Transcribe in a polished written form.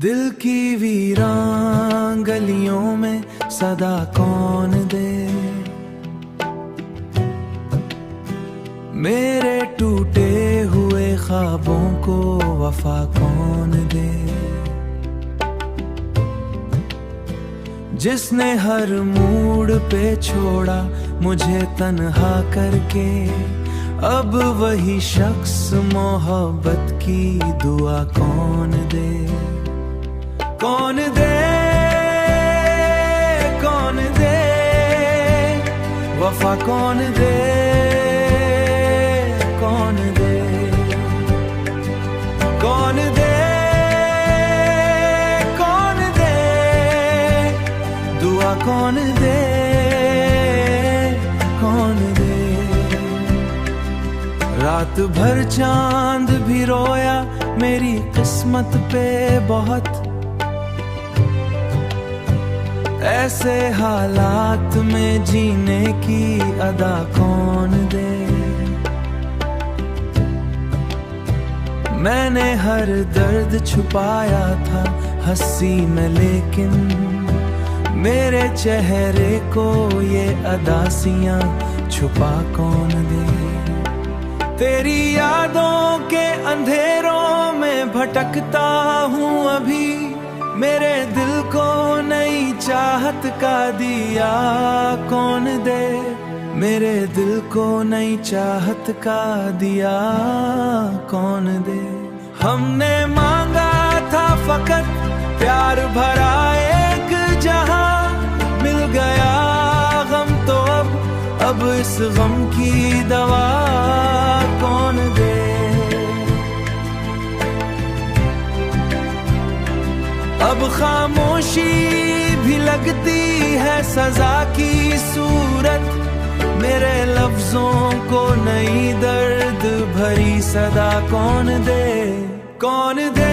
दिल की वीरान गलियों में सदा कौन दे, मेरे टूटे हुए ख्वाबों को वफा कौन दे। जिसने हर मूड पे छोड़ा मुझे तन्हा करके, अब वही शख्स मोहब्बत की दुआ कौन दे। कौन दे, कौन दे वफा, कौन दे, कौन दे, कौन दे, कौन दे दुआ, कौन दे, कौन दे। रात भर चांद भी रोया मेरी किस्मत पे बहुत, ऐसे हालात में जीने की अदा कौन दे। मैंने हर दर्द छुपाया था हंसी में, लेकिन मेरे चेहरे को ये अदासियां छुपा कौन दे। तेरी यादों के अंधेरों में भटकता हूँ अभी, मेरे दिल को नई चाहत का दिया कौन दे, मेरे दिल को नई चाहत का दिया कौन दे। हमने मांगा था फकत प्यार भरा एक जहां, मिल गया गम तो अब इस गम की दवा कौन दे। अब खामोशी भी लगती है सजा की सूरत, मेरे लफ्जों को नई दर्द भरी सदा कौन दे। कौन दे,